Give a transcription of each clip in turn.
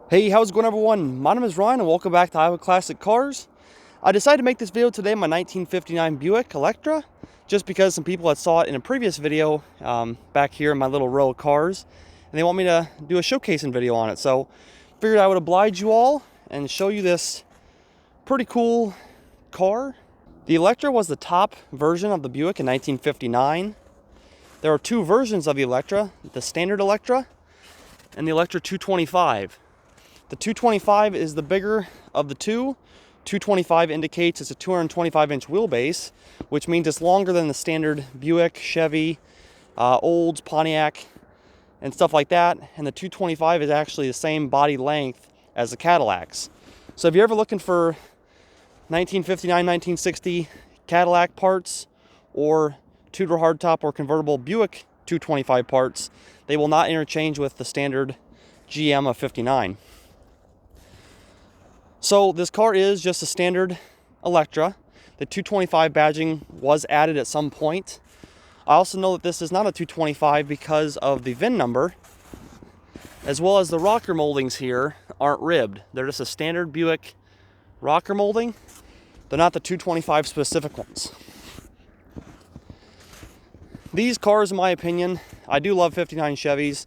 Hey, how's it going, everyone? My name is Ryan and welcome back to Iowa Classic Cars. I decided to make this video today on my 1959 Buick Electra just because some people had saw it in a previous video back here in my little row of cars, and they want me to do a showcasing video on it. So figured I would oblige you all and show you this pretty cool car. The Electra was the top version of the Buick in 1959. There are two versions of the Electra, the standard Electra and the Electra 225. The 225 is the bigger of the two. 225 indicates it's a 225-inch wheelbase, which means it's longer than the standard Buick, Chevy, Olds, Pontiac, and stuff like that. And the 225 is actually the same body length as the Cadillacs. So if you're ever looking for 1959, 1960 Cadillac parts or Tudor hardtop or convertible Buick 225 parts, they will not interchange with the standard GM of 59. So this car is just a standard Electra. The 225 badging was added at some point. I also know that this is not a 225 because of the VIN number, as well as the rocker moldings here aren't ribbed. They're just a standard Buick rocker molding. They're not the 225 specific ones. These cars, in my opinion, I do love 59 Chevys,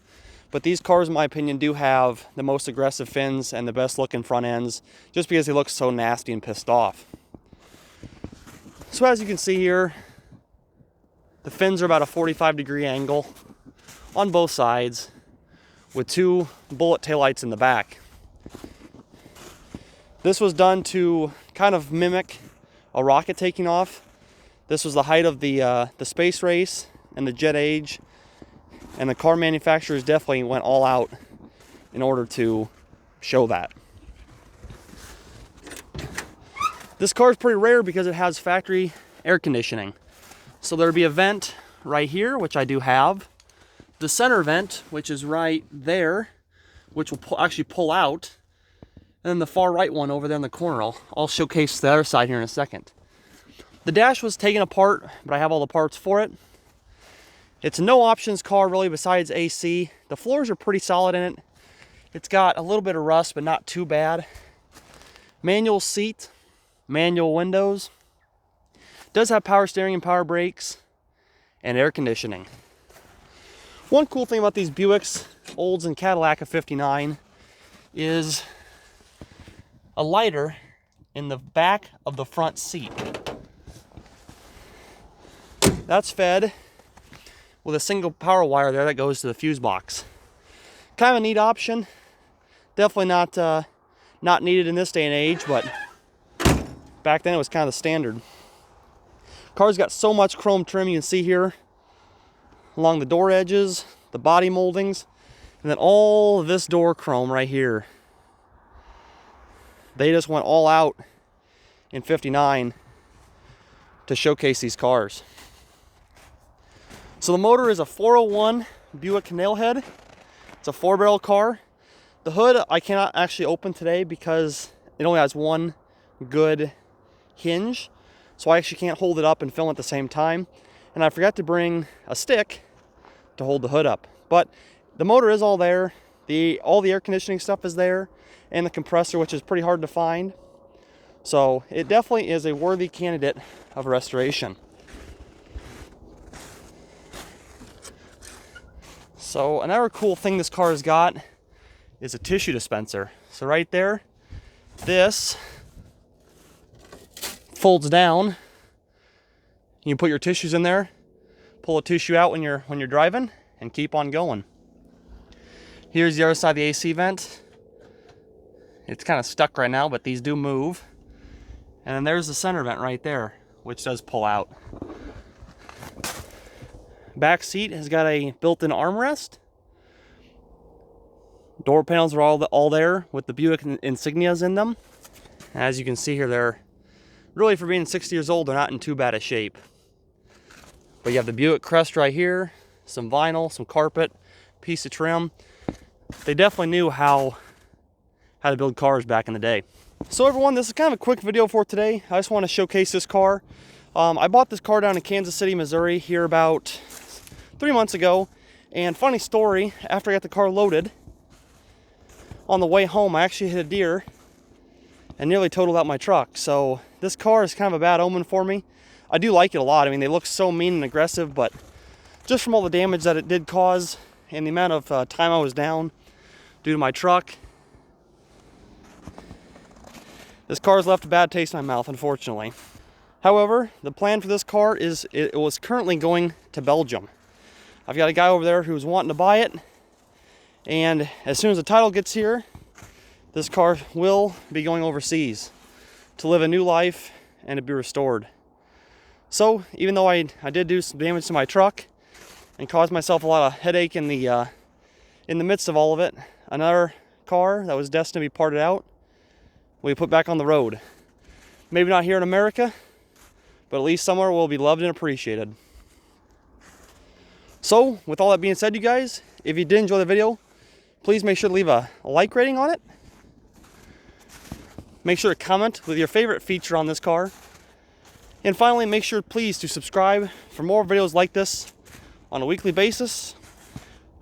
but these cars, in my opinion, do have the most aggressive fins and the best looking front ends just because they look so nasty and pissed off. So as you can see here, the fins are about a 45-degree angle on both sides with two bullet taillights in the back. This was done to kind of mimic a rocket taking off. This was the height of the space race and the jet age. And the car manufacturers definitely went all out in order to show that. This car is pretty rare because it has factory air conditioning. So there'll be a vent right here, which I do have. The center vent, which is right there, which will actually pull out. And then the far right one over there in the corner. I'll showcase the other side here in a second. The dash was taken apart, but I have all the parts for it. It's a no options car really besides AC. The floors are pretty solid in it. It's got a little bit of rust, but not too bad. Manual seat, manual windows. Does have power steering and power brakes and air conditioning. One cool thing about these Buicks, Olds and Cadillac of 59 is a lighter in the back of the front seat. That's fed with a single power wire there that goes to the fuse box. Kind of a neat option. Definitely not needed in this day and age, but back then it was kind of the standard. Car's got so much chrome trim you can see here along the door edges, the body moldings, and then all of this door chrome right here. They just went all out in 59 to showcase these cars. So the motor is a 401 Buick Nailhead. It's a 4-barrel car. The hood I cannot actually open today because it only has one good hinge. So I actually can't hold it up and film at the same time. And I forgot to bring a stick to hold the hood up. But the motor is all there. All the air conditioning stuff is there. And the compressor, which is pretty hard to find. So it definitely is a worthy candidate of restoration. So another cool thing this car has got is a tissue dispenser. So right there, this folds down. You put your tissues in there, pull a tissue out when you're driving, and keep on going. Here's the other side of the AC vent. It's kind of stuck right now, but these do move. And then there's the center vent right there, which does pull out. Back seat has got a built-in armrest. Door panels are all there with the Buick insignias in them. As you can see here, they're really, for being 60 years old, they're not in too bad a shape. But you have the Buick crest right here, some vinyl, some carpet, piece of trim. They definitely knew how to build cars back in the day. So everyone, this is kind of a quick video for today. I just want to showcase this car. I bought this car down in Kansas City, Missouri here about 3 months ago. And funny story, after I got the car loaded, on the way home, I actually hit a deer and nearly totaled out my truck. So this car is kind of a bad omen for me. I do like it a lot. I mean, they look so mean and aggressive, but just from all the damage that it did cause and the amount of time I was down due to my truck, this car's left a bad taste in my mouth, unfortunately. However, the plan for this car is it was currently going to Belgium. I've got a guy over there who's wanting to buy it, and as soon as the title gets here, this car will be going overseas to live a new life and to be restored. So even though I did do some damage to my truck and caused myself a lot of headache in the midst of all of it, another car that was destined to be parted out will be put back on the road. Maybe not here in America, but at least somewhere we'll be loved and appreciated. So with all that being said, you guys, if you did enjoy the video, please make sure to leave a like rating on it. Make sure to comment with your favorite feature on this car. And finally, make sure please to subscribe for more videos like this on a weekly basis.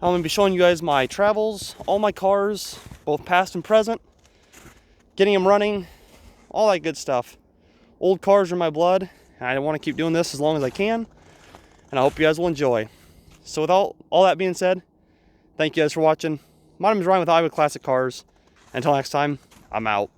I'm going to be showing you guys my travels, all my cars, both past and present, getting them running, all that good stuff. Old cars are in my blood, and I want to keep doing this as long as I can, and I hope you guys will enjoy. So with all that being said, thank you guys for watching. My name is Ryan with Iowa Classic Cars. Until next time, I'm out.